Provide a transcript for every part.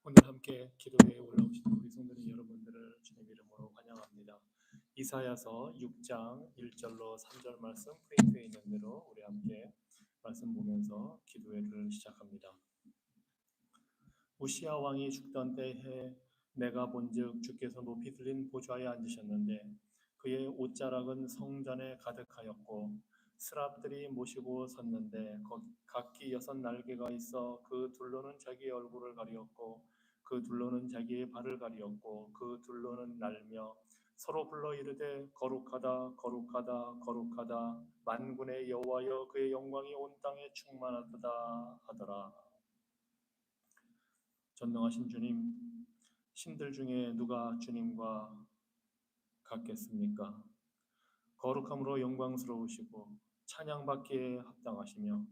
오늘 함께 기도회에 올라오신 우리 성도님 여러분들을 주님 이름으로 환영합니다. 이사야서 6장 1절로 3절 말씀 프린트에 있는 대로 우리 함께 말씀 보면서 기도회를 시작합니다. 우시야 왕이 죽던 때에 내가 본즉 주께서 높이 들린 보좌에 앉으셨는데 그의 옷자락은 성전에 가득하였고 스랍들이 모시고 섰는데 각기 6 날개가 있어 그 둘로는 자기의 얼굴을 가리었고 그 둘로는 자기의 발을 가리었고 그 둘로는 날며 서로 불러 이르되 거룩하다 거룩하다 거룩하다 만군의 여호와여 그의 영광이 온 땅에 충만하도다 하더라. 전능하신 주님, 신들 중에 누가 주님과 같겠습니까? 거룩함으로 영광스러우시고 찬양받기에 합당하시며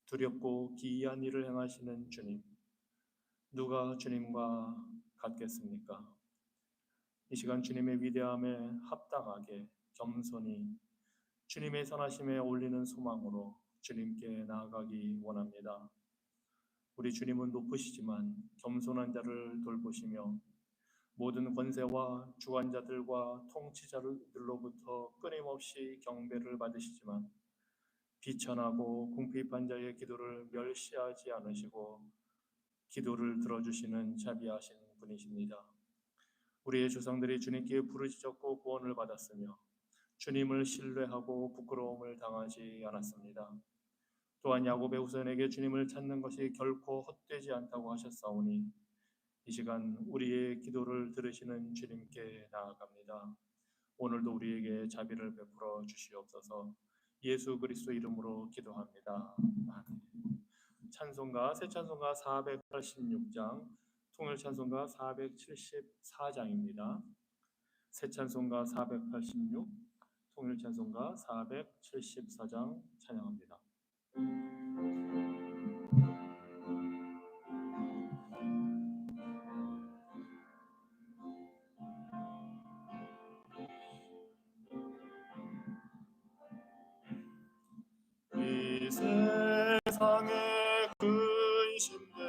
두렵고 기이한 일을 행하시는 주님, 누가 주님과 같겠습니까? 이 시간 주님의 위대함에 합당하게 겸손히 주님의 선하심에 올리는 소망으로 주님께 나아가기 원합니다. 우리 주님은 높으시지만 겸손한 자를 돌보시며 모든 권세와 주관자들과 통치자들로부터 끊임없이 경배를 받으시지만 비천하고 궁핍한 자의 기도를 멸시하지 않으시고 기도를 들어주시는 자비하신 분이십니다. 우리의 조상들이 주님께 부르짖었고 구원을 받았으며 주님을 신뢰하고 부끄러움을 당하지 않았습니다. 또한 야곱의 후손에게 주님을 찾는 것이 결코 헛되지 않다고 하셨사오니 이 시간 우리의 기도를 들으시는 주님께 나아갑니다. 오늘도 우리에게 자비를 베풀어 주시옵소서. 예수 그리스도 이름으로 기도합니다. 아멘. 찬송가 새 찬송가 486장 통일 찬송가 474장입니다. 새 찬송가 486 통일 찬송가 474장 찬양합니다. 이 세상에 근심된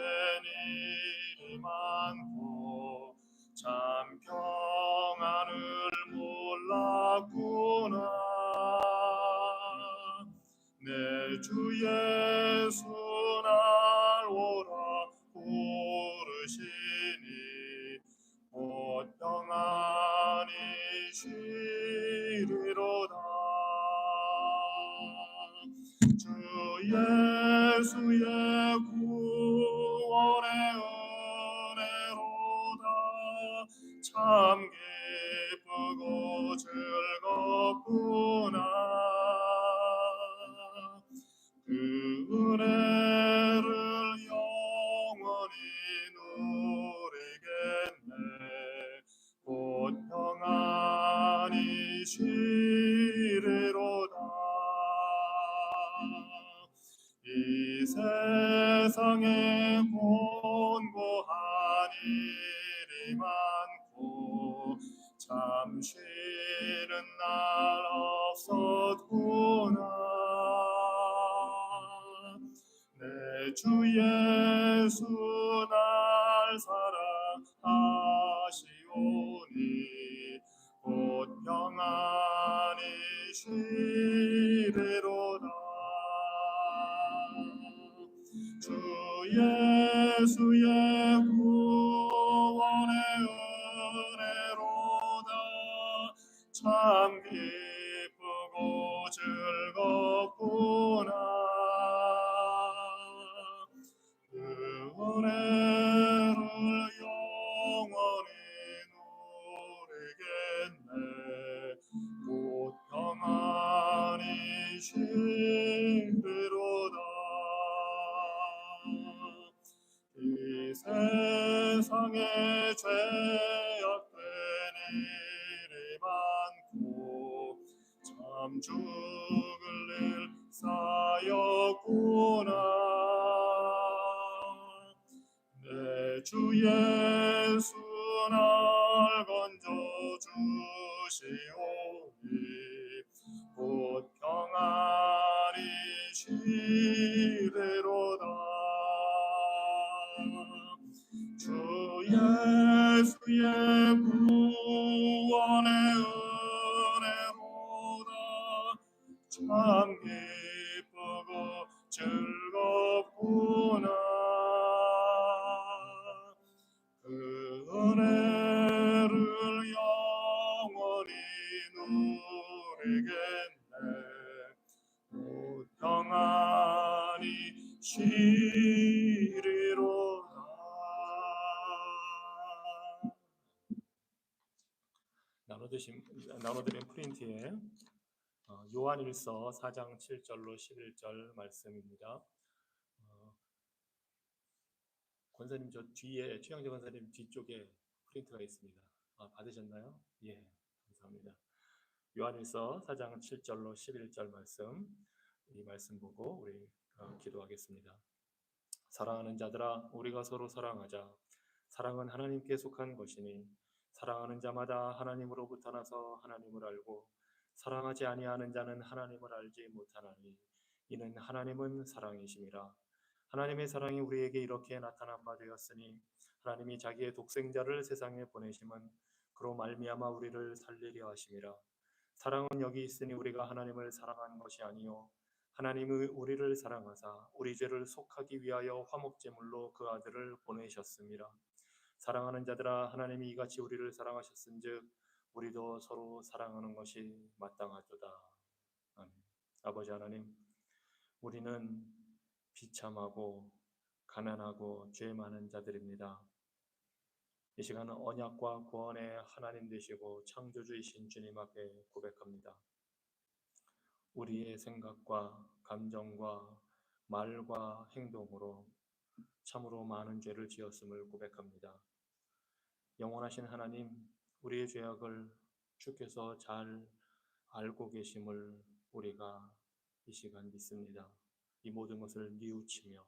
일이 많고 참 평안을 몰랐구나. 내 주 예수 날 오라 부르시니 곧 평안히 쉬리로다. 주 예수의 구원의 은혜로다. 참 기쁘고 즐겁구나. 그 은혜를 영원히 누리겠네. 곧 평안히 쉬리로다. 이 세상에 곤고한 일이 많고 참 쉬는 날 없었구나. 내 주 예수 날 사랑하시오니 곧 평안히 쉬리로다. 주 예수의 구원의 은혜로다. 참 기쁘고 즐겁구나. 그 은혜를 영원히 누리겠네. 곧 평안히 쉬리로다. 이 세상에 죄악된 일이 많고 참 죽을 일 쌓였구나. 내 주 예수 날 건져주시오니 곧 평안히 쉬리로다. 주 예수의 구원의 은혜로다. 참 기쁘고 즐겁구나. 그 은혜를 영원히 누리겠네. 평안히 쉬리로다. 나눠드린 프린트에 요한일서 4장 7절로 11절 말씀입니다. 권사님 저 뒤에 최영재 권사님 뒤쪽에 프린트가 있습니다. 받으셨나요? 예, 감사합니다. 요한일서 4장 7절로 11절 말씀, 이 말씀 보고 우리 기도하겠습니다. 사랑하는 자들아, 우리가 서로 사랑하자. 사랑은 하나님께 속한 것이니 사랑하는 자마다 하나님으로부터 나서 하나님을 알고 사랑하지 아니하는 자는 하나님을 알지 못하나니 이는 하나님은 사랑이심이라. 하나님의 사랑이 우리에게 이렇게 나타난 바 되었으니 하나님이 자기의 독생자를 세상에 보내심은 그로 말미암아 우리를 살리려 하심이라. 사랑은 여기 있으니 우리가 하나님을 사랑한 것이 아니요 하나님이 우리를 사랑하사 우리 죄를 속하기 위하여 화목제물로 그 아들을 보내셨습니다. 사랑하는 자들아, 하나님이 이같이 우리를 사랑하셨은즉 우리도 서로 사랑하는 것이 마땅하도다. 아멘. 아버지 하나님, 우리는 비참하고 가난하고 죄 많은 자들입니다. 이 시간은 언약과 구원의 하나님 되시고 창조주이신 주님 앞에 고백합니다. 우리의 생각과 감정과 말과 행동으로 참으로 많은 죄를 지었음을 고백합니다. 영원하신 하나님, 우리의 죄악을 주께서 잘 알고 계심을 우리가 이 시간 믿습니다. 이 모든 것을 뉘우치며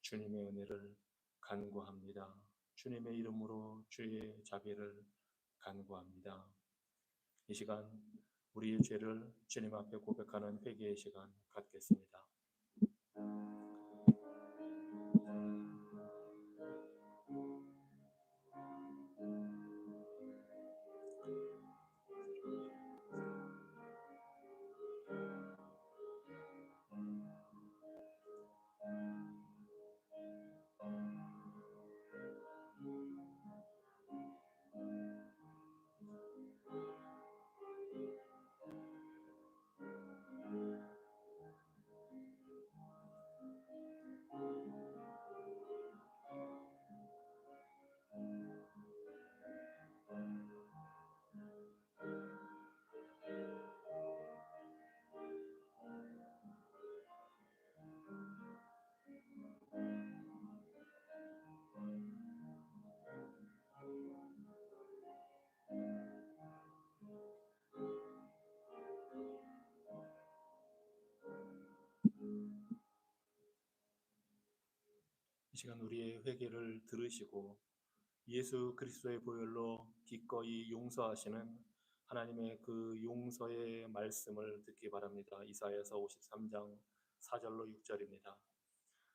주님의 은혜를 간구합니다. 주님의 이름으로 주의 자비를 간구합니다. 이 시간 우리의 죄를 주님 앞에 고백하는 회개의 시간 갖겠습니다. 이 시간 우리의 회개를 들으시고 예수 그리스도의 보혈로 기꺼이 용서하시는 하나님의 그 용서의 말씀을 듣기 바랍니다. 이사야서 53장 4절로 6절입니다.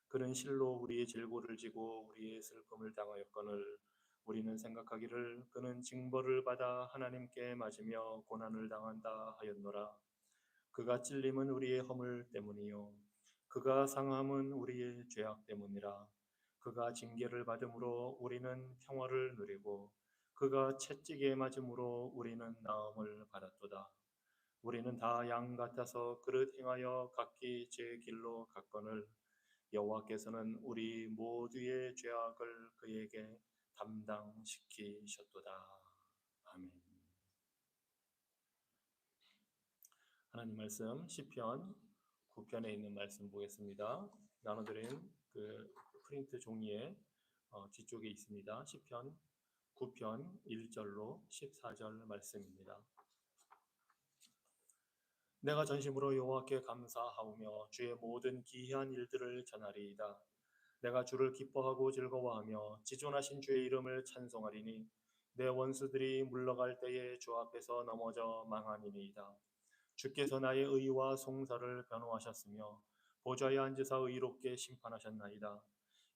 그는 실로 우리의 질고를 지고 우리의 슬픔을 당하였거늘 우리는 생각하기를 그는 징벌을 받아 하나님께 맞으며 고난을 당한다 하였노라. 그가 찔림은 우리의 허물 때문이요 그가 상함은 우리의 죄악 때문이라. 그가 징계를 받음으로 우리는 평화를 누리고 그가 채찍에 맞음으로 우리는 나음을 받았도다. 우리는 다 양 같아서 그릇 행하여 각기 제 길로 갔거늘 여호와께서는 우리 모두의 죄악을 그에게 담당시키셨도다. 아멘. 하나님 말씀 시편 9편에 있는 말씀 보겠습니다. 나눠드린 그 프린트 종이에 뒤쪽에 있습니다. 시편 9편 1절로 14절 말씀입니다. 내가 전심으로 여호와께 감사하오며 주의 모든 기이한 일들을 전하리이다. 내가 주를 기뻐하고 즐거워하며 지존하신 주의 이름을 찬송하리니 내 원수들이 물러갈 때에 주 앞에서 넘어져 망하니이다. 주께서 나의 의와 송사를 변호하셨으며 보좌에 앉으사 의롭게 심판하셨나이다.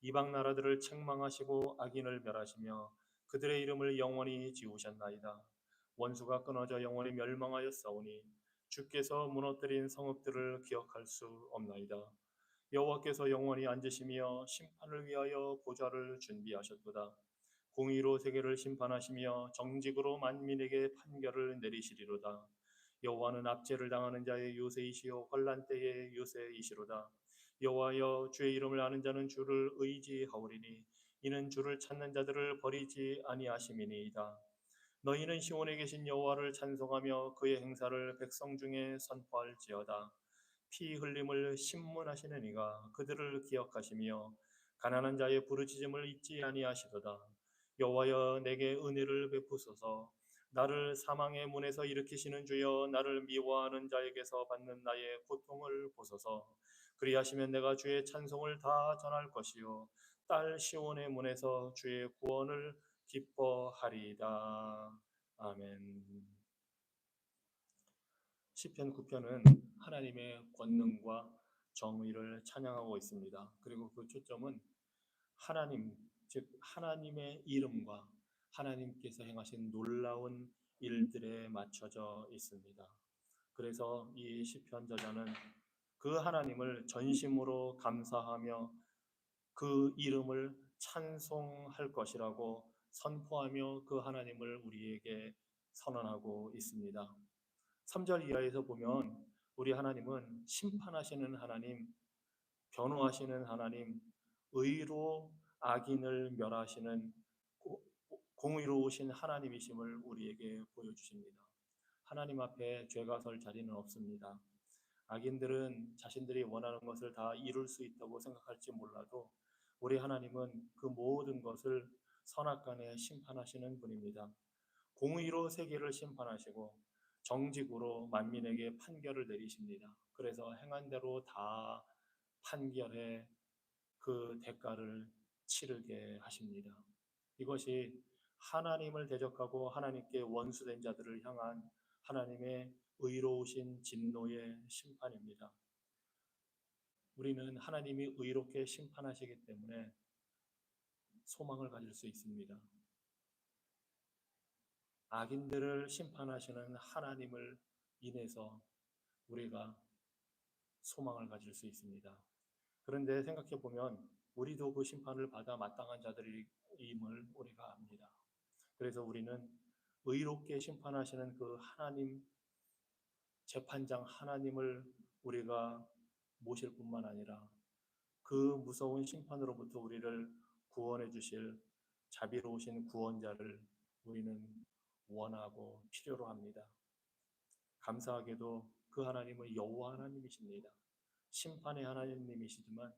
이방 나라들을 책망하시고 악인을 멸하시며 그들의 이름을 영원히 지우셨나이다. 원수가 끊어져 영원히 멸망하였사오니 주께서 무너뜨린 성읍들을 기억할 수 없나이다. 여호와께서 영원히 앉으시며 심판을 위하여 보좌를 준비하셨도다. 공의로 세계를 심판하시며 정직으로 만민에게 판결을 내리시리로다. 여호와는 압제를 당하는 자의 요새이시요 환난 때의 요새이시로다. 여호와여, 주의 이름을 아는 자는 주를 의지하오리니 이는 주를 찾는 자들을 버리지 아니하심이니이다. 너희는 시온에 계신 여호와를 찬송하며 그의 행사를 백성 중에 선포할지어다. 피 흘림을 신문하시는 이가 그들을 기억하시며 가난한 자의 부르짖음을 잊지 아니하시도다. 여호와여, 내게 은혜를 베푸소서. 나를 사망의 문에서 일으키시는 주여, 나를 미워하는 자에게서 받는 나의 고통을 보소서. 그리하시면 내가 주의 찬송을 다 전할 것이요 딸 시온의 문에서 주의 구원을 기뻐하리이다. 아멘. 시편 9편은 하나님의 권능과 정의를 찬양하고 있습니다. 그리고 그 초점은 하나님, 즉 하나님의 이름과 하나님께서 행하신 놀라운 일들에 맞춰져 있습니다. 그래서 이 시편 저자는 그 하나님을 전심으로 감사하며 그 이름을 찬송할 것이라고 선포하며 그 하나님을 우리에게 선언하고 있습니다. 3절 이하에서 보면 우리 하나님은 심판하시는 하나님, 변호하시는 하나님, 의로 악인을 멸하시는 공의로우신 하나님이심을 우리에게 보여주십니다. 하나님 앞에 죄가 설 자리는 없습니다. 악인들은 자신들이 원하는 것을 다 이룰 수 있다고 생각할지 몰라도 우리 하나님은 그 모든 것을 선악간에 심판하시는 분입니다. 공의로 세계를 심판하시고 정직으로 만민에게 판결을 내리십니다. 그래서 행한 대로 다 판결해 그 대가를 치르게 하십니다. 이것이 하나님을 대적하고 하나님께 원수된 자들을 향한 하나님의 의로우신 진노의 심판입니다. 우리는 하나님이 의롭게 심판하시기 때문에 소망을 가질 수 있습니다. 악인들을 심판하시는 하나님을 인해서 우리가 소망을 가질 수 있습니다. 그런데 생각해 보면 우리도 그 심판을 받아 마땅한 자들임을 우리가 압니다. 그래서 우리는 의롭게 심판하시는 그 하나님, 재판장 하나님을 우리가 모실 뿐만 아니라 그 무서운 심판으로부터 우리를 구원해 주실 자비로우신 구원자를 우리는 원하고 필요로 합니다. 감사하게도 그 하나님은 여호와 하나님이십니다. 심판의 하나님이시지만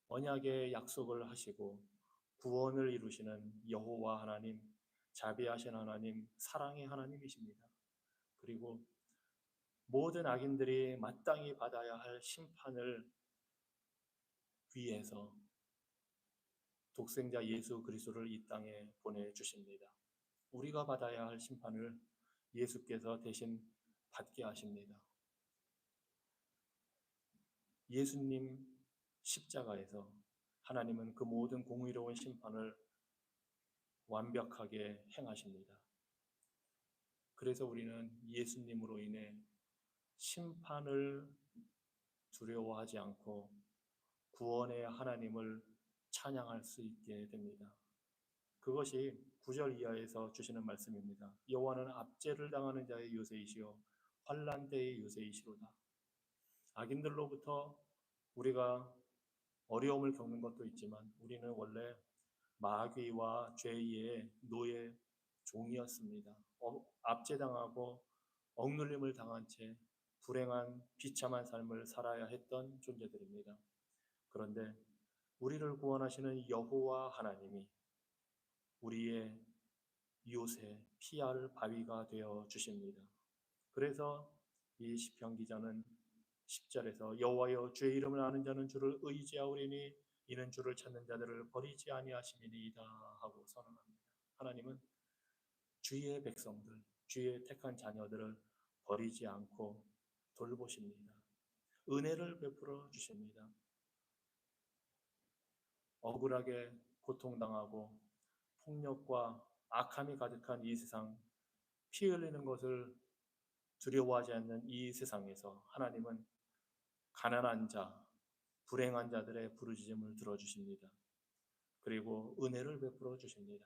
언약의 약속을 하시고 구원을 이루시는 여호와 하나님, 자비하신 하나님, 사랑의 하나님이십니다. 그리고 모든 악인들이 마땅히 받아야 할 심판을 위해서 독생자 예수 그리스도를 이 땅에 보내주십니다. 우리가 받아야 할 심판을 예수께서 대신 받게 하십니다. 예수님 십자가에서 하나님은 그 모든 공의로운 심판을 완벽하게 행하십니다. 그래서 우리는 예수님으로 인해 심판을 두려워하지 않고 구원의 하나님을 찬양할 수 있게 됩니다. 그것이 9절 이하에서 주시는 말씀입니다. 여호와는 압제를 당하는 자의 요새이시요 환난 때의 요새이시로다. 악인들로부터 우리가 어려움을 겪는 것도 있지만 우리는 원래 마귀와 죄의 노예 종이었습니다. 압제당하고 억눌림을 당한 채 불행한 비참한 삶을 살아야 했던 존재들입니다. 그런데 우리를 구원하시는 여호와 하나님이 우리의 요새 피할 바위가 되어 주십니다. 그래서 이 시편 기자는 10절에서 여호와여, 주의 이름을 아는 자는 주를 의지하오리니 이는 주를 찾는 자들을 버리지 아니하심이니이다 하고 선언합니다. 하나님은 주의 백성들, 주의 택한 자녀들을 버리지 않고 돌보십니다. 은혜를 베풀어 주십니다. 억울하게 고통당하고 폭력과 악함이 가득한 이 세상, 피 흘리는 것을 두려워하지 않는 이 세상에서 하나님은 가난한 자, 불행한 자들의 부르짖음을 들어주십니다. 그리고 은혜를 베풀어 주십니다.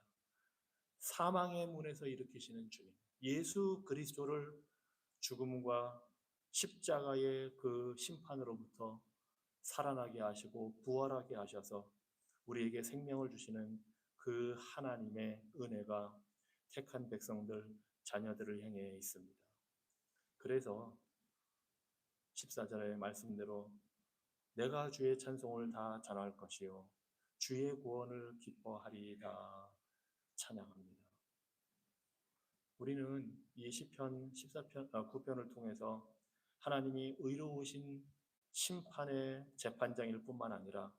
사망의 문에서 일으키시는 주님, 예수 그리스도를 죽음과 십자가의 그 심판으로부터 살아나게 하시고 부활하게 하셔서 우리에게 생명을 주시는 그 하나님의 은혜가 택한 백성들, 자녀들을 향해 있습니다. 그래서 14절의 말씀대로 내가 주의 찬송을 다 전할 것이요 주의 구원을 기뻐하리이다 찬양합니다. 우리는 이 시편 14편 9편을 통해서 하나님이 의로우신 심판의 재판장일 뿐만 아니라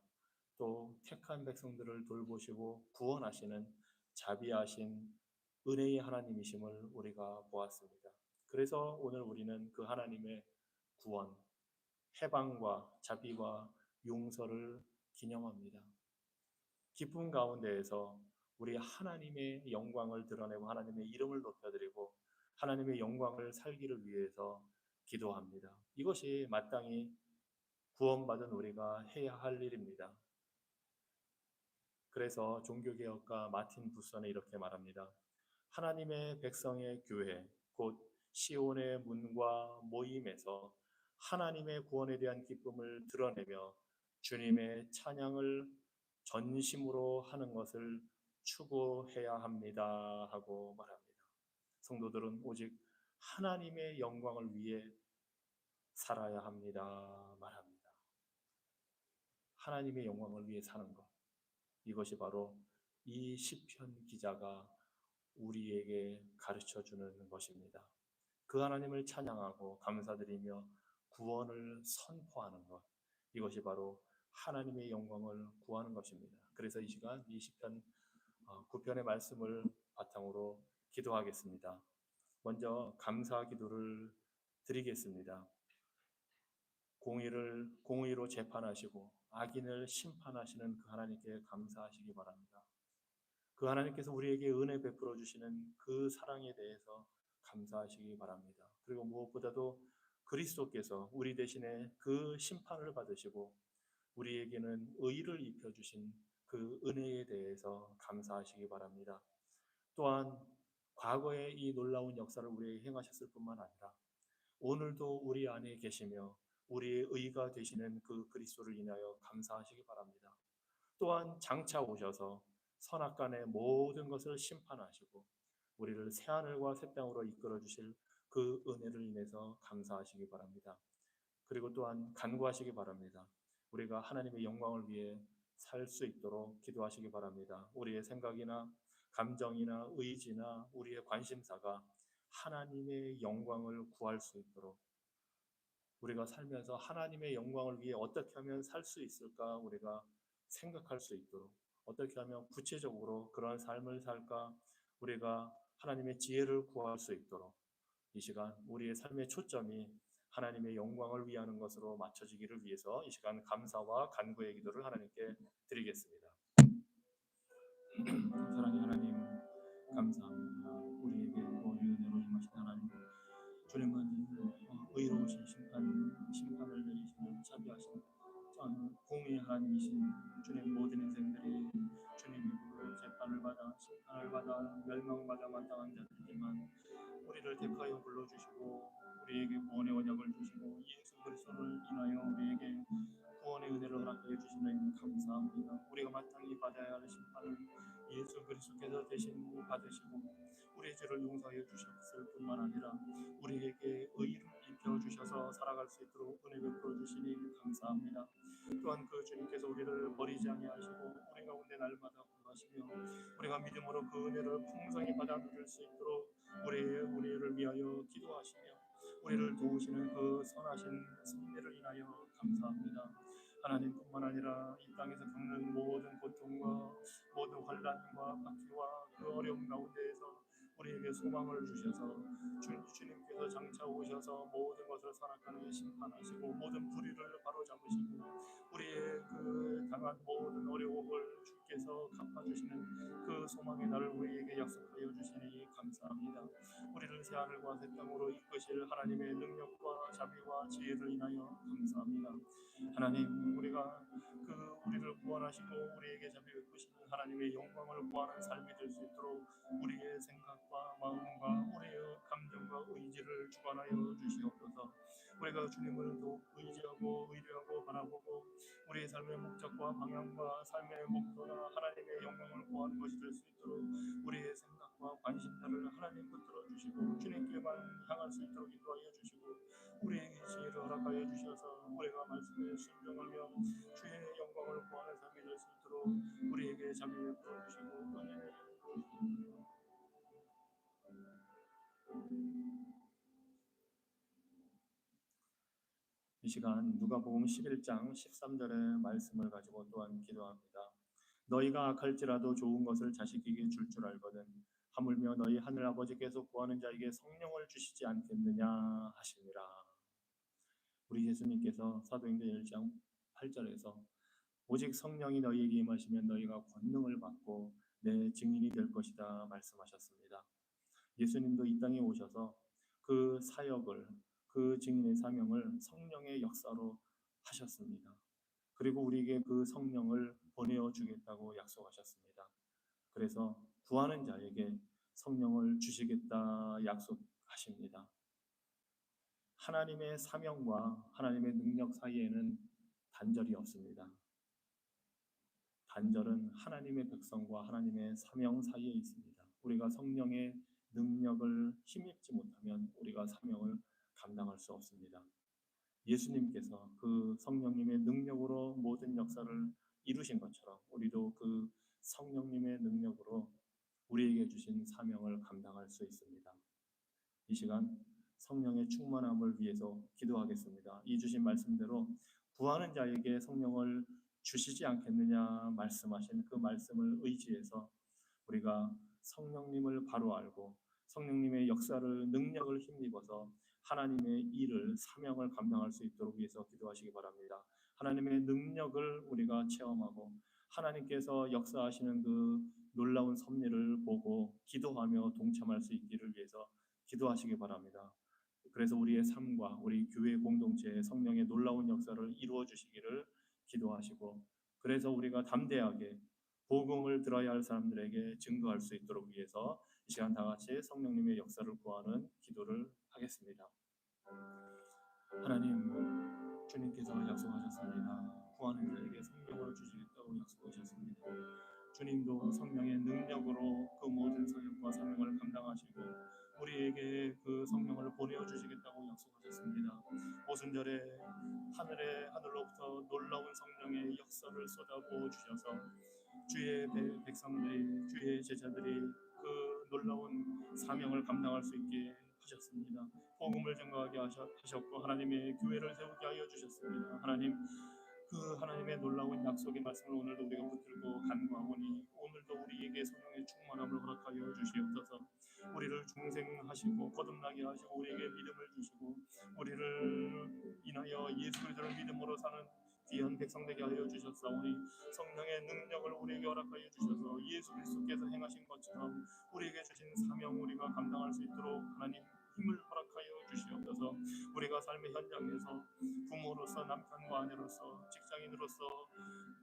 또 택한 백성들을 돌보시고 구원하시는 자비하신 은혜의 하나님이심을 우리가 보았습니다. 그래서 오늘 우리는 그 하나님의 구원, 해방과 자비와 용서를 기념합니다. 기쁨 가운데에서 우리 하나님의 영광을 드러내고 하나님의 이름을 높여드리고 하나님의 영광을 살기를 위해서 기도합니다. 이것이 마땅히 구원받은 우리가 해야 할 일입니다. 그래서 종교개혁가 마틴 부선은 이렇게 말합니다. 하나님의 백성의 교회, 곧 시온의 문과 모임에서 하나님의 구원에 대한 기쁨을 드러내며 주님의 찬양을 전심으로 하는 것을 추구해야 합니다 하고 말합니다. 성도들은 오직 하나님의 영광을 위해 살아야 합니다 말합니다. 하나님의 영광을 위해 사는 것, 이것이 바로 이 시편 기자가 우리에게 가르쳐 주는 것입니다. 그 하나님을 찬양하고 감사드리며 구원을 선포하는 것, 이것이 바로 하나님의 영광을 구하는 것입니다. 그래서 이 시간 이 시편 9편의 말씀을 바탕으로 기도하겠습니다. 먼저 감사 기도를 드리겠습니다. 공의로 재판하시고 악인을 심판하시는 그 하나님께 감사하시기 바랍니다. 그 하나님께서 우리에게 은혜 베풀어 주시는 그 사랑에 대해서 감사하시기 바랍니다. 그리고 무엇보다도 그리스도께서 우리 대신에 그 심판을 받으시고 우리에게는 의를 입혀 주신 그 은혜에 대해서 감사하시기 바랍니다. 또한 과거의 이 놀라운 역사를 우리에게 행하셨을 뿐만 아니라 오늘도 우리 안에 계시며 우리의 의가 되시는 그 그리스도를 인하여 감사하시기 바랍니다. 또한 장차 오셔서 선악간의 모든 것을 심판하시고 우리를 새하늘과 새 땅으로 이끌어 주실 그 은혜를 인해서 감사하시기 바랍니다. 그리고 또한 간구하시기 바랍니다. 우리가 하나님의 영광을 위해 살 수 있도록 기도하시기 바랍니다. 우리의 생각이나 감정이나 의지나 우리의 관심사가 하나님의 영광을 구할 수 있도록, 우리가 살면서 하나님의 영광을 위해 어떻게 하면 살 수 있을까 우리가 생각할 수 있도록, 어떻게 하면 구체적으로 그런 삶을 살까 우리가 하나님의 지혜를 구할 수 있도록 이 시간 우리의 삶의 초점이 하나님의 영광을 위하는 것으로 맞춰지기를 위해서 이 시간 감사와 간구의 기도를 하나님께 드리겠습니다. 사랑의 하나님, 감사합니다. 우리에게 구원의 은혜로 임하신 하나님, 주님은 의로우신 심판을 내리시는 자비하신 공의의 하나님이신 주님, 모든 인생들이 주님의 불로 재판을 받아 심판을 받아 멸망받아 마땅한 자들이지만 우리를 택하여 불러주시고 우리에게 구원의 언약을 주시고 예수 그리스도를 인하여 우리에게 구원의 은혜를 허락하여 주시는 감사합니다. 우리가 마땅히 받아야 할 심판을 예수 그리스도께서 대신 받으시고 우리의 죄를 용서하여 주셨을 뿐만 아니라 우리에게 의를 입혀 주셔서 살아갈 수 있도록 은혜 베풀어 주시니 감사합니다. 또한 그 주님께서 우리를 버리지 아니하시고 우리 가운데 날마다 구하시며 우리가 믿음으로 그 은혜를 풍성히 받아 누릴 수 있도록 우리를 위하여 기도하시며 우리를 도우시는 그 선하신 섭리를 인하여 감사합니다. 하나님뿐만 아니라 이 땅에서 겪는 모든 고통과 모든 환난과 박해와 그 어려움 가운데에서 우리에게 소망을 주셔서 주님께서 장차 오셔서 모든 것을 선악간에 심판하시고 모든 불의를 바로잡으시고 우리의 그 당한 모든 어려움을 주께서 갚아주시는 그 소망의 날을 우리에게 약속하여 주시니 감사합니다. 우리를 새하늘과 새 땅으로 이끄실 하나님의 능력과 자비와 지혜를 인하여 감사합니다. 하나님, 우리를 구원하시고 우리에게 자비 베푸시는 하나님의 영광을 구하는 삶이 될 수 있도록 우리의 생각과 마음과 우리의 감정과 의지를 주관하여 주시옵소서. 우리가 주님을 더욱 의지하고 의뢰하고 바라보고 우리의 삶의 목적과 방향과 삶의 목표나 하나님의 영광을 구하는 것이 될 수 있도록 우리의 생각과 관심사를 하나님 붙들어 주시고 주님께만 향할 수 있도록 인도하여 주시고 우리에게 지혜를 허락하여 주셔서 우리가 말씀에 순종하며 주의 영광을 구하는 삶이 될 수 있도록 우리에게 자비 베풀어 주시고 은혜를 이 시간 누가복음 11장 13절의 말씀을 가지고 또한 기도합니다. 너희가 악할지라도 좋은 것을 자식에게 줄 알거든 하물며 너희 하늘 아버지께서 구하는 자에게 성령을 주시지 않겠느냐 하시니라. 우리 예수님께서 사도행전 1장 8절에서 오직 성령이 너희에게 임하시면 너희가 권능을 받고 내 증인이 될 것이다 말씀하셨습니다. 예수님도 이 땅에 오셔서 그 사역을, 그 증인의 사명을 성령의 역사로 하셨습니다. 그리고 우리에게 그 성령을 보내어 주겠다고 약속하셨습니다. 그래서 구하는 자에게 성령을 주시겠다 약속하십니다. 하나님의 사명과 하나님의 능력 사이에는 단절이 없습니다. 단절은 하나님의 백성과 하나님의 사명 사이에 있습니다. 우리가 성령의 능력을 힘입지 못하면 우리가 사명을 감당할 수 없습니다. 예수님께서 그 성령님의 능력으로 모든 역사를 이루신 것처럼 우리도 그 성령님의 능력으로 우리에게 주신 사명을 감당할 수 있습니다. 이 시간 성령의 충만함을 위해서 기도하겠습니다. 이 주신 말씀대로 구하는 자에게 성령을 주시지 않겠느냐 말씀하신 그 말씀을 의지해서 우리가 성령님을 바로 알고 성령님의 역사를 능력을 힘입어서 하나님의 일을 사명을 감당할 수 있도록 위해서 기도하시기 바랍니다. 하나님의 능력을 우리가 체험하고 하나님께서 역사하시는 그 놀라운 섭리를 보고 기도하며 동참할 수 있기를 위해서 기도하시기 바랍니다. 그래서 우리의 삶과 우리 교회 공동체의 성령의 놀라운 역사를 이루어 주시기를 기도하시고 그래서 우리가 담대하게 복음을 들어야 할 사람들에게 증거할 수 있도록 위해서 이 시간 다 같이 성령님의 역사를 구하는 기도를 하겠습니다. 하나님, 주님께서 약속하셨습니다. 구하는 자에게 성령을 주시겠다고 약속하셨습니다. 주님도 성령의 능력으로 그 모든 사역과 사명을 감당하시고 우리에게 그 성령을 보내어 주시겠다고 약속하셨습니다. 오순절에 하늘로부터 놀라운 성령의 역사를 쏟아부어 주셔서 주의 백성들이 주의 제자들이 그 놀라운 사명을 감당할 수 있게 하셨습니다. 복음을 증거하게 하셨고 하나님의 교회를 세우게 하여 주셨습니다. 그 하나님의 놀라운 약속의 말씀을 오늘도 우리가 붙들고 간구하오니 오늘도 우리에게 성령의 충만함을 허락하여 주시옵소서. 우리를 중생하시고 거듭나게 하시고 우리에게 믿음을 주시고 우리를 인하여 예수 그리스도를 믿음으로 사는 귀한 백성 되게 하여 주셨사오니 성령의 능력을 우리에게 허락하여 주셔서 예수 그리스도께서 행하신 것처럼 우리에게 주신 사명 우리가 감당할 수 있도록 하나님 힘을 허락하여 주시옵소서. 우리가 삶의 현장에서 부모로서 남편과 아내로서 직장인으로서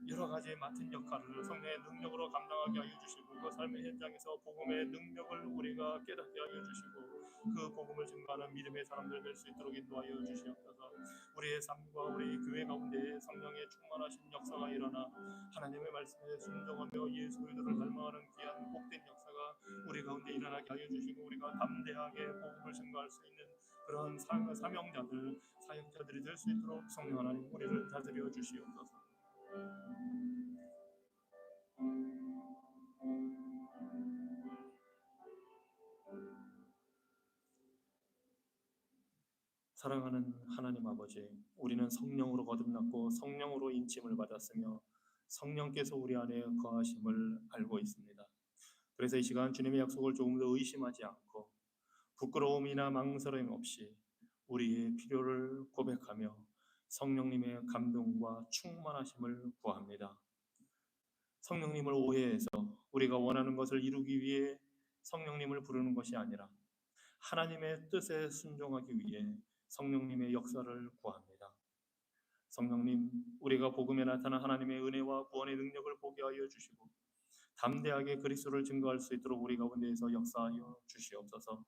여러 가지 맡은 역할을 성령의 능력으로 감당하게 하여 주시고 그 삶의 현장에서 복음의 능력을 우리가 깨닫게 하여 주시고 그 복음을 증거하는 믿음의 사람들 될 수 있도록 인도하여 주시옵소서. 우리의 삶과 우리 교회 가운데 성령의 충만하신 역사가 일어나 하나님의 말씀에 순종하며 예수 그리스도를 닮아가는 귀한 복된 역사가 우리 가운데 일어나게 하여 주시고 우리가 담대하게 복음을 증거할 수 있는 그런 사명자들, 사역자들이 될 수 있도록 성령 하나님 우리를 다스려 주시옵소서. 사랑하는 하나님 아버지, 우리는 성령으로 거듭났고 성령으로 인침을 받았으며 성령께서 우리 안에 거하심을 알고 있습니다. 그래서 이 시간 주님의 약속을 조금 더 의심하지 않고 부끄러움이나 망설임 없이 우리의 필요를 고백하며 성령님의 감동과 충만하심을 구합니다. 성령님을 오해해서 우리가 원하는 것을 이루기 위해 성령님을 부르는 것이 아니라 하나님의 뜻에 순종하기 위해 성령님의 역사를 구합니다. 성령님, 우리가 복음에 나타난 하나님의 은혜와 구원의 능력을 보게 하여 주시고 담대하게 그리스도를 증거할 수 있도록 우리 가운데에서 역사하여 주시옵소서.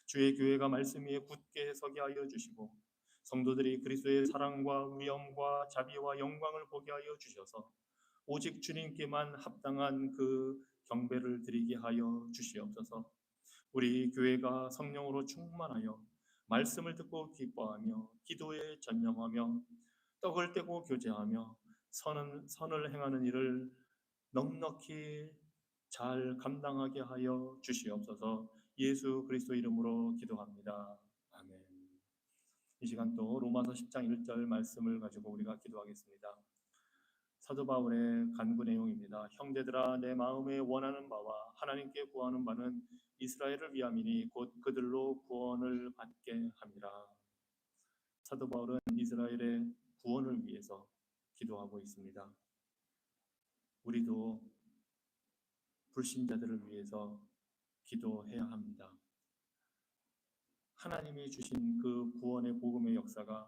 주의 교회가 말씀 위에 굳게 서게 하여 주시고 성도들이 그리스도의 사랑과 위엄과 자비와 영광을 보게 하여 주셔서 오직 주님께만 합당한 그 경배를 드리게 하여 주시옵소서. 우리 교회가 성령으로 충만하여 말씀을 듣고 기뻐하며 기도에 전념하며 떡을 떼고 교제하며 선을 행하는 일을 넉넉히 잘 감당하게 하여 주시옵소서. 예수 그리스도 이름으로 기도합니다. 아멘. 이 시간 또 로마서 10장 1절 말씀을 가지고 우리가 기도하겠습니다. 사도 바울의 간구 내용입니다. 형제들아, 내 마음에 원하는 바와 하나님께 구하는 바는 이스라엘을 위함이니 곧 그들로 구원을 받게 함이라. 사도 바울은 이스라엘의 구원을 위해서 기도하고 있습니다. 우리도 불신자들을 위해서 기도해야 합니다. 하나님이 주신 그 구원의 복음의 역사가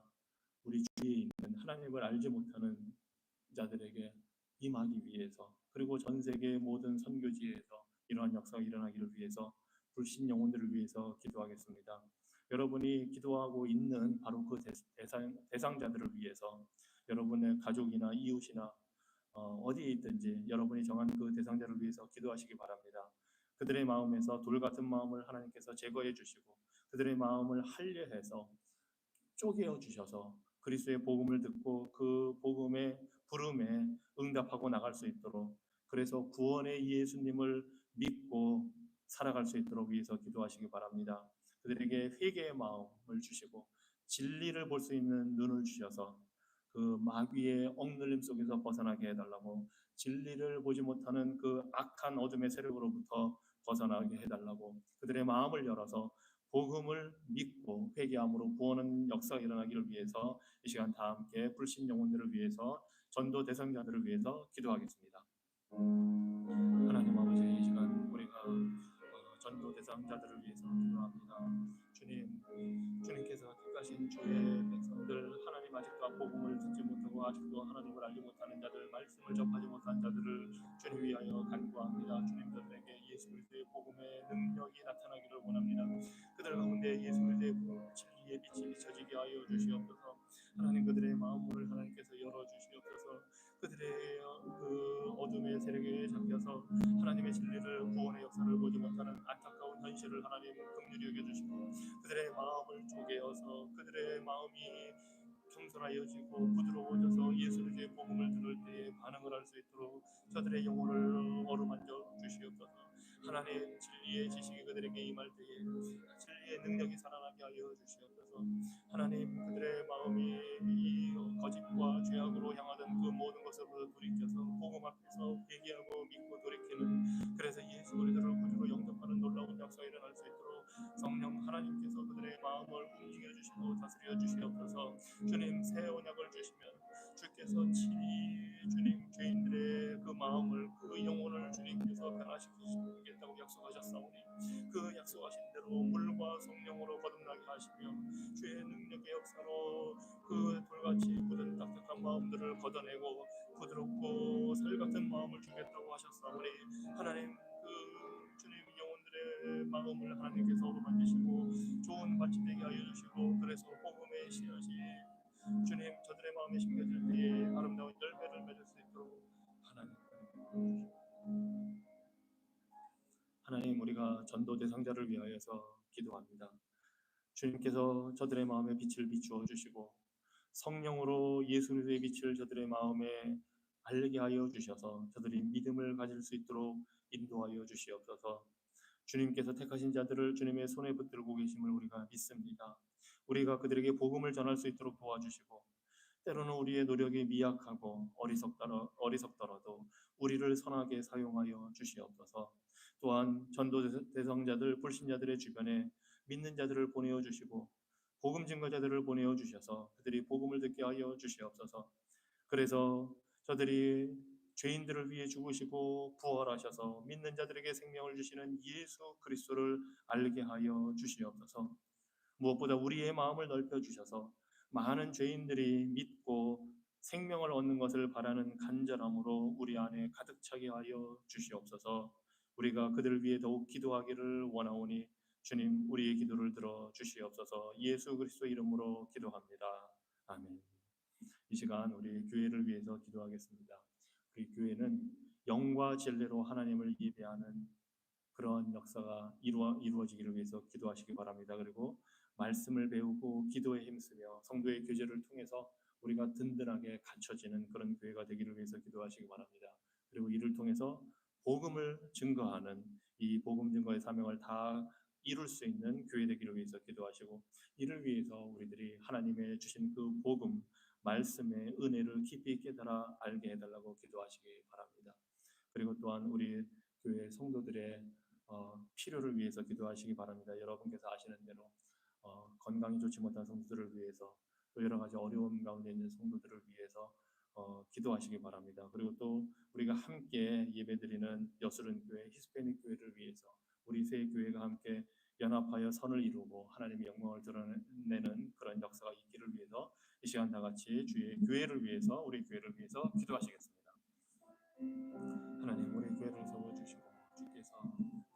우리 주위에 있는 하나님을 알지 못하는 자들에게 임하기 위해서, 그리고 전 세계 모든 선교지에서 이러한 역사가 일어나기를 위해서 불신 영혼들을 위해서 기도하겠습니다. 여러분이 기도하고 있는 바로 그 대상자들을 위해서 여러분의 가족이나 이웃이나 어디에 있든지 여러분이 정한 그 대상자를 위해서 기도하시기 바랍니다. 그들의 마음에서 돌 같은 마음을 하나님께서 제거해 주시고 그들의 마음을 할례해서 쪼개어 주셔서 그리스도의 복음을 듣고 그 복음의 부름에 응답하고 나갈 수 있도록, 그래서 구원의 예수님을 믿고 살아갈 수 있도록 위해서 기도하시기 바랍니다. 그들에게 회개의 마음을 주시고 진리를 볼 수 있는 눈을 주셔서 그 마귀의 억눌림 속에서 벗어나게 해달라고, 진리를 보지 못하는 그 악한 어둠의 세력으로부터 벗어나게 해달라고, 그들의 마음을 열어서 복음을 믿고 회개함으로 구원의 역사가 일어나기를 위해서 이 시간 다 함께 불신 영혼들을 위해서, 전도 대상자들을 위해서 기도하겠습니다. 하나님 아버지, 이 시간 우리가 전도 대상자들을 위해서 기도합니다. 주님께서 택하신 주의 백성들, 하나님 아직도 복음을 듣지 못하고 아직도 하나님을 알지 못하는 자들, 말씀을 접하지 못한 자들을 주님 위하여 간구합니다. 주님, 그들에게 예수 그리스도의 복음의 능력이 나타나기를 원합니다. 그들 가운데 예수 그리스도의 진리의 빛이 비춰지게 하여 주시옵소서. 하나님, 그들의 마음을 하나님께서 열어주시옵소서. 그들의 그 어둠의 세력에 잡혀서 하나님의 진리를, 구원의 역사를 보지 못하는 안타까운 현실을 하나님 긍휼히 여겨주시고 그들의 마음을 쪼개어서 그들의 마음이 겸손하여지고 부드러워져서 예수 그리스도의 복음을 들을 때에 반응을 할 수 있도록 저들의 영혼을 어루만져 주시옵소서. 하나님, 진리의 지식이 그들에게 임할 때에 진리의 능력이 살아나게 하여 주시옵소서. 하나님, 그들의 마음이 이 거짓과 죄악으로 향하던 그 모든 것으로 돌이켜서 복음 앞에서 회개하고 믿고 돌이키는, 그래서 예수 그리스도를 구주로 영접하는 놀라운 역사가 일어날 수 있도록 성령 하나님께서 그들의 마음을 움직여 주시고 다스려 주시옵소서. 주님, 새 언약을 주시면 주께서 친히 주님 죄인들의 그 마음을, 그 영혼을 주님께서 변화시키시겠다고 약속하셨사오니 그 약속하신 대로 물과 성령으로 거듭나게 하시며 주의 능력의 역사로 그 돌같이 굳은 딱딱한 마음들을 걷어내고 부드럽고 살같은 마음을 주겠다고 하셨사오니 하나님, 그 주님 영혼들의 마음을 하나님께서 어루만지시고 좋은 밭이 되게 하여 주시고, 그래서 복음의 씨앗이 주님 저들의 마음에 심겨질 때에 아름다운 열매를 맺을 수 있도록 하나님, 우리가 전도 대상자를 위하여서 기도합니다. 주님께서 저들의 마음에 빛을 비추어 주시고 성령으로 예수 그리스도의 빛을 저들의 마음에 알게 하여 주셔서 저들이 믿음을 가질 수 있도록 인도하여 주시옵소서. 주님께서 택하신 자들을 주님의 손에 붙들고 계심을 우리가 믿습니다. 우리가 그들에게 복음을 전할 수 있도록 도와주시고, 때로는 우리의 노력이 미약하고 어리석더라도 우리를 선하게 사용하여 주시옵소서. 또한 전도 대상자들 불신자들의 주변에 믿는 자들을 보내어 주시고 복음 증거자들을 보내어 주셔서 그들이 복음을 듣게 하여 주시옵소서. 그래서 저들이 죄인들을 위해 죽으시고 부활하셔서 믿는 자들에게 생명을 주시는 예수 그리스도를 알게 하여 주시옵소서. 무엇보다 우리의 마음을 넓혀 주셔서 많은 죄인들이 믿고 생명을 얻는 것을 바라는 간절함으로 우리 안에 가득 차게 하여 주시옵소서. 우리가 그들을 위해 더욱 기도하기를 원하오니 주님 우리의 기도를 들어 주시옵소서. 예수 그리스도 이름으로 기도합니다. 아멘. 이 시간 우리 교회를 위해서 기도하겠습니다. 우리 교회는 영과 진리로 하나님을 예배하는 그런 역사가 이루어지기를 위해서 기도하시기 바랍니다. 그리고 말씀을 배우고 기도에 힘쓰며 성도의 교제를 통해서 우리가 든든하게 갖춰지는 그런 교회가 되기를 위해서 기도하시기 바랍니다. 그리고 이를 통해서 복음을 증거하는 이 복음 증거의 사명을 다 이룰 수 있는 교회 되기를 위해서 기도하시고 이를 위해서 우리들이 하나님의 주신 그 복음 말씀의 은혜를 깊이 깨달아 알게 해달라고 기도하시기 바랍니다. 그리고 또한 우리 교회 성도들의 필요를 위해서 기도하시기 바랍니다. 여러분께서 아시는 대로 건강이 좋지 못한 성도들을 위해서 또 여러 가지 어려움 가운데 있는 성도들을 위해서 기도하시기 바랍니다. 그리고 또 우리가 함께 예배드리는 여수른 교회, 히스패닉 교회를 위해서 우리 세 교회가 함께 연합하여 선을 이루고 하나님의 영광을 드러내는 그런 역사가 있기를 위해서 이 시간 다 같이 주의 교회를 위해서 우리 교회를 위해서 기도하시겠습니다. 하나님 우리 교회를 세워주시고 주께서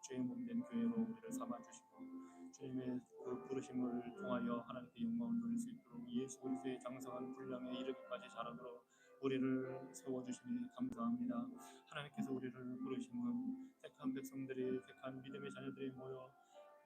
주의 몸된 교회로 우리를 삼아주시고 주님의 그 부르심을 통하여 하나님께 영광을 돌릴 수 있도록 예수 그리스도의 장성한 분량에 이르기까지 자라도록 우리를 세워주시니 감사합니다. 하나님께서 우리를 부르심은 택한 백성들이 택한 믿음의 자녀들이 모여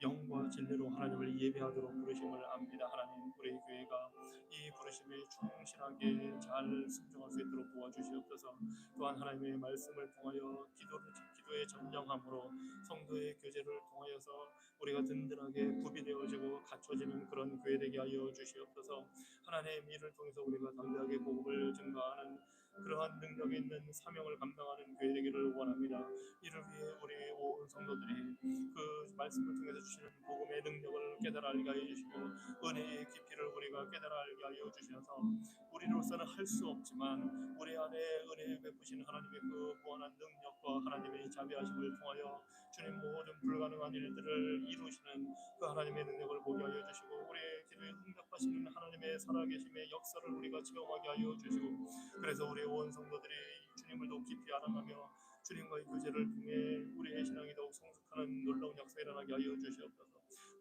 영과 진리로 하나님을 예배하도록 부르심을 압니다. 하나님 우리 교회가 이 부르심에 충실하게 잘 순종할 수 있도록 도와주시옵소서. 또한 하나님의 말씀을 통하여 기도의 전념함으로 성도의 교제를 통하여서 우리가 든든하게 구비되어지고 갖춰지는 그런 교회 되게 하여 주시옵소서. 하나님 이를 통해서 우리가 담대하게 복음을 증거하는 그러한 능력 있는 사명을 감당하는 교회 되기를 원합니다. 이를 위해 우리 온 성도들이 그 말씀을 통해서 주시는 복음의 능력을 깨달아 알게 하여 주시고 은혜의 깊이를 우리가 깨달아 알게 하여 주셔서 우리로서는 할 수 없지만 우리 안에 은혜 베푸신 하나님의 그 무한한 능력과 하나님의 자비하심을 통하여 주님 모든 불가능한 일들을 이루시는 그 하나님의 능력을 보게 하여 주시고 우리의 기도에 응답하시는 하나님의 살아계심의 역사를 우리가 체험하게 하여 주시고 그래서 우리 온 성도들이 주님을 더 깊이 알아가며 주님과의 교제를 통해 우리의 신앙이 더욱 성숙하는 놀라운 역사 일어나게 하여 주시옵소서.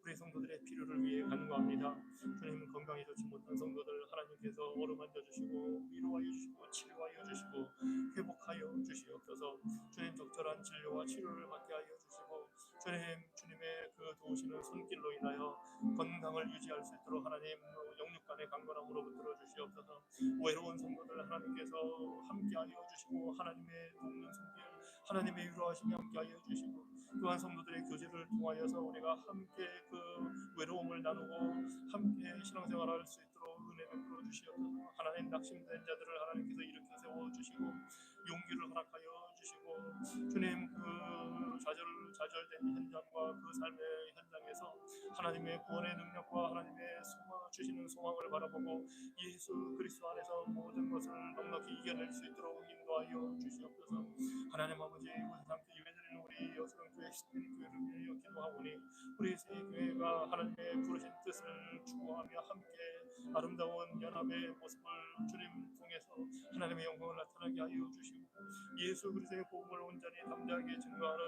우리 성도들의 필요를 위해 간구합니다. 주님 건강이 좋지 못한 성도들 하나님께서 어루만져 주시고 위로하여 주시고 치료하여 주시고 회복하여 주시옵소서. 주님 적절한 진료와 치료를 받게 하여 주시고 주님의 그 도우시는 손길로 인하여 건강을 유지할 수 있도록 하나님 영육간의 강건함으로 붙들어 주시옵소서. 외로운 성도들 하나님께서 함께하여 주시고 하나님의 돕는 손길 하나님의 위로하심이 함께하여 주시고 또한 성도들의 교제를 통하여서 우리가 함께 그 외로움을 나누고 함께 신앙생활할 수 있도록 은혜 베풀어 주시옵소서. 하나님 낙심된 자들을 하나님께서 일으켜 세워 주시고 용기를 허락하여 주시고 주님 그 좌절된 현장과 그 삶의 현장에서 하나님의 구원의 능력과 하나님의 주시는 소망을 바라보고 예수 그리스도 안에서 모든 것을 넉넉히 이겨낼 수 있도록 인도하여 주시옵소서. 하나님 아버지 오늘 함께 예배드리는 우리 여수령교회 히스패닉 교회를 위하여 기도하오니 우리 세 교회가 하나님의 부르신 뜻을 추구하며 함께 아름다운 연합의 모습을 주님 통해서 하나님의 영광을 나타나게 하여 주시고 예수 그리스도의 복음을 온전히 담대하게 증거하는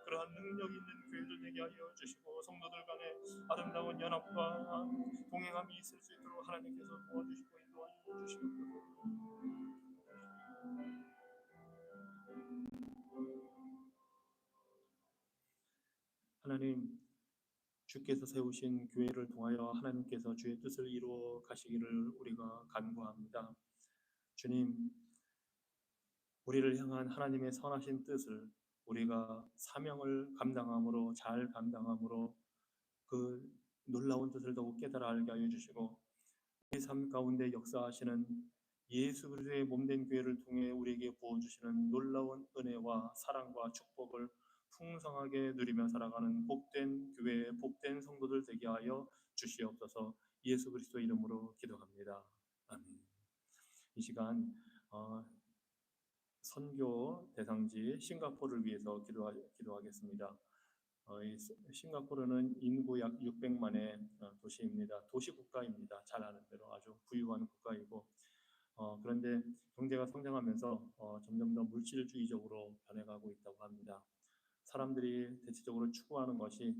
그러한 능력 있는 교회들 되게 하여 주시고 성도들 간에 아름다운 연합과 동행함이 있을 수 있도록 하나님께서 도와주시고 인도하여 주시옵소서. 하나님 주께서 세우신 교회를 통하여 하나님께서 주의 뜻을 이루어 가시기를 우리가 간구합니다. 주님 우리를 향한 하나님의 선하신 뜻을 우리가 사명을 감당함으로 잘 감당함으로 그 놀라운 뜻을 더욱 깨달아 알게 하여 주시고 우리 삶 가운데 역사하시는 예수 그리스도의 몸된 교회를 통해 우리에게 부어주시는 놀라운 은혜와 사랑과 축복을 풍성하게 누리며 살아가는 복된 교회, 복된 성도들 되게 하여 주시옵소서. 예수 그리스도 이름으로 기도합니다. 아멘. 이 시간 선교 대상지 싱가포르를 위해서 기도하겠습니다. 이 싱가포르는 인구 약 600만의 도시입니다. 도시 국가입니다. 잘 아는 대로 아주 부유한 국가이고, 그런데 경제가 성장하면서 점점 더 물질주의적으로 변해가고 있다고 합니다. 사람들이 대체적으로 추구하는 것이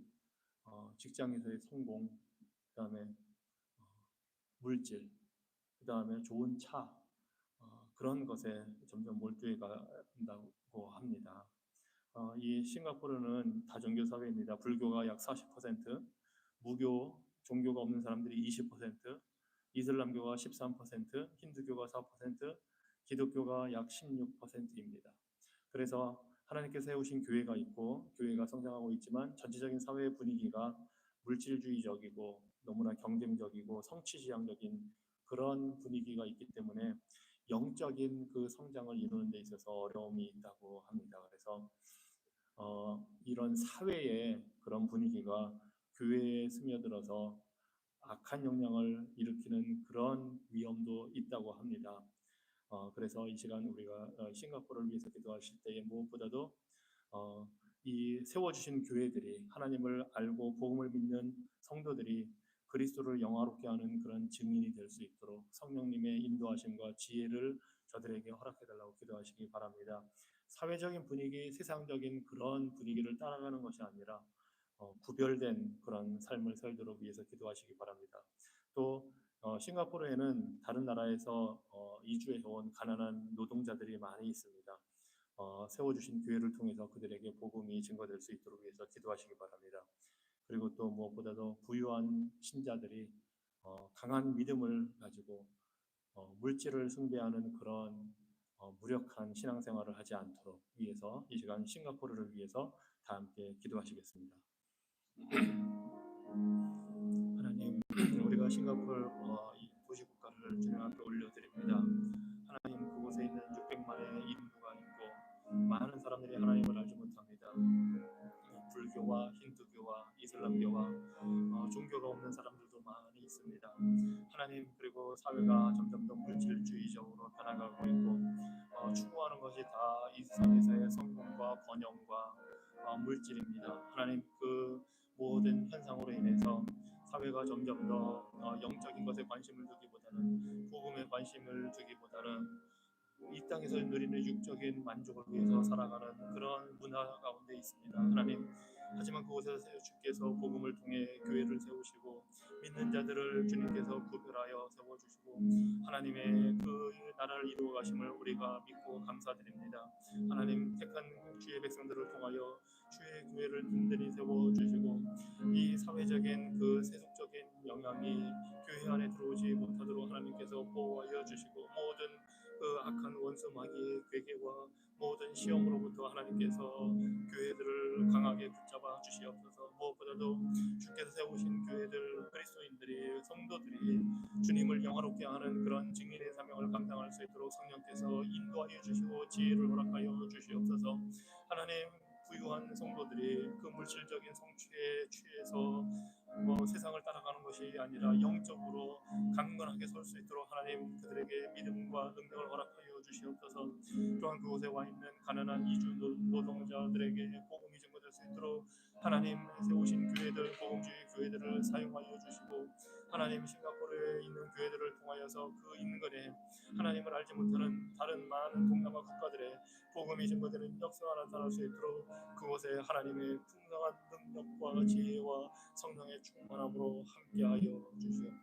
직장에서의 성공, 그다음에 어, 물질, 그다음에 좋은 차, 그런 것에 점점 몰두해 간다고 합니다. 이 싱가포르는 다종교 사회입니다. 불교가 약 40%, 무교, 종교가 없는 사람들이 20%, 이슬람교가 13%, 힌두교가 4%, 기독교가 약 16%입니다. 그래서 하나님께서 세우신 교회가 있고 교회가 성장하고 있지만 전체적인 사회 분위기가 물질주의적이고 너무나 경쟁적이고 성취지향적인 그런 분위기가 있기 때문에 영적인 그 성장을 이루는 데 있어서 어려움이 있다고 합니다. 그래서 이런 사회의 그런 분위기가 교회에 스며들어서 악한 영향을 일으키는 그런 위험도 있다고 합니다. 그래서 이 시간 우리가 싱가포르를 위해서 기도하실 때에 무엇보다도 이 세워주신 교회들이 하나님을 알고 복음을 믿는 성도들이 그리스도를 영화롭게 하는 그런 증인이 될 수 있도록 성령님의 인도하심과 지혜를 저들에게 허락해 달라고 기도하시기 바랍니다. 사회적인 분위기, 세상적인 그런 분위기를 따라가는 것이 아니라 구별된 그런 삶을 살도록 위해서 기도하시기 바랍니다. 또 싱가포르에는 다른 나라에서 이주해 온 가난한 노동자들이 많이 있습니다. 세워주신 교회를 통해서 그들에게 복음이 증거될 수 있도록 위해서 기도하시기 바랍니다. 그리고 또 무엇보다도 부유한 신자들이 강한 믿음을 가지고 물질을 숭배하는 그런 무력한 신앙생활을 하지 않도록 위해서 이 시간 싱가포르를 위해서 다 함께 기도하시겠습니다. 하나님, 우리가 싱가포르 이 도시국가를 주님 앞에 올려드립니다. 하나님, 그곳에 있는 600만의 인구가 있고 많은 사람들이 하나님을 알지 못합니다. 불교와 힌두교와 이슬람교와 종교가 없는 사람들도 많이 있습니다. 하나님, 그리고 사회가 점점 더 물질주의적으로 변화가고 있고 추구하는 것이 다 이 세상에서의 성공과 번영과 물질입니다. 하나님, 그 모든 현상으로 인해서 사회가 점점 더 영적인 것에 관심을 두기보다는 복음에 관심을 두기보다는 이 땅에서 누리는 육적인 만족을 위해서 살아가는 그런 문화 가운데 있습니다. 하나님, 하지만 그곳에서 주께서 복음을 통해 교회를 세우시고 믿는 자들을 주님께서 구별하여 세워주시고 하나님의 그 나라를 이루어 가심을 우리가 믿고 감사드립니다. 하나님, 택한 주의 백성들을 통하여 주의 교회를 든든히 세워주시고 이 사회적인 그 세속적인 영향이 교회 안에 들어오지 못하도록 하나님께서 보호하여 주시고 모든 그 악한 원수 마귀의 괴계와 모든 시험으로부터 하나님께서 교회들을 강하게 붙잡아 주시옵소서. 무엇보다도 주께서 세우신 교회들 그리스도인들이 성도들이 주님을 영화롭게 하는 그런 증인의 사명을 감당할 수 있도록 성령께서 인도하여 주시고 지혜를 허락하여 주시옵소서. 하나님, 부유한 성도들이 그 물질적인 성취에 취해서 세상을 따라가는 것이 아니라 영적으로 강건하게 설 수 있도록 하나님 그들에게 믿음과 능력을 허락하여 주시옵소서. 또한 그곳에 와 있는 가난한 이주 노동자들에게 복음이 증거될 수 있도록 하나님 세우신 교회들, 복음주의 교회들을 사용하여 주시고 하나님 싱가포르에 있는 교회들을 통하여서 그 인근에 하나님을 알지 못하는 다른 많은 동남아 국가들의 복음이 증거되는 역사가 나타날 수 있도록 그곳에 하나님의 풍성한 능력과 지혜와 성령의 충만함으로 함께하여 주시옵소서.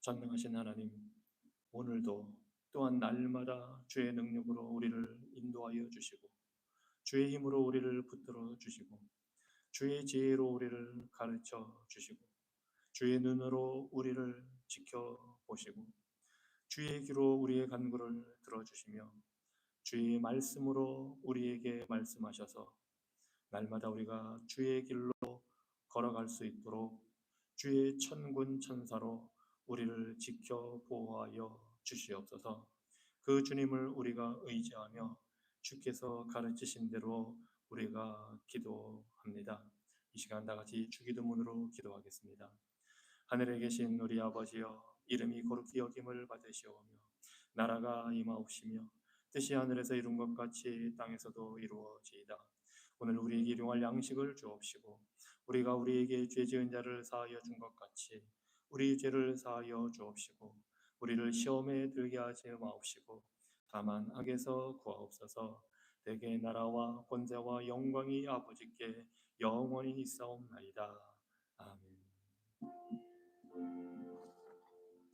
전능하신 하나님, 오늘도 또한 날마다 주의 능력으로 우리를 인도하여 주시고 주의 힘으로 우리를 붙들어 주시고 주의 지혜로 우리를 가르쳐 주시고 주의 눈으로 우리를 지켜보시고 주의 귀로 우리의 간구를 들어주시며 주의 말씀으로 우리에게 말씀하셔서 날마다 우리가 주의 길로 걸어갈 수 있도록 주의 천군 천사로 우리를 지켜 보호하여 주시옵소서. 그 주님을 우리가 의지하며 주께서 가르치신 대로 우리가 기도합니다. 이 시간 다 같이 주기도문으로 기도하겠습니다. 하늘에 계신 우리 아버지여, 이름이 거룩히 여김을 받으시오며 나라가 임하옵시며 뜻이 하늘에서 이룬 것 같이 땅에서도 이루어지이다. 오늘 우리에게 일용할 양식을 주옵시고 우리가 우리에게 죄 지은 자를 사하여 준 것 같이 우리 죄를 사하여 주옵시고 우리를 시험에 들게 하지 마옵시고 다만 악에서 구하옵소서. 대개 나라와 권세와 영광이 아버지께 영원히 있사옵나이다. 아멘.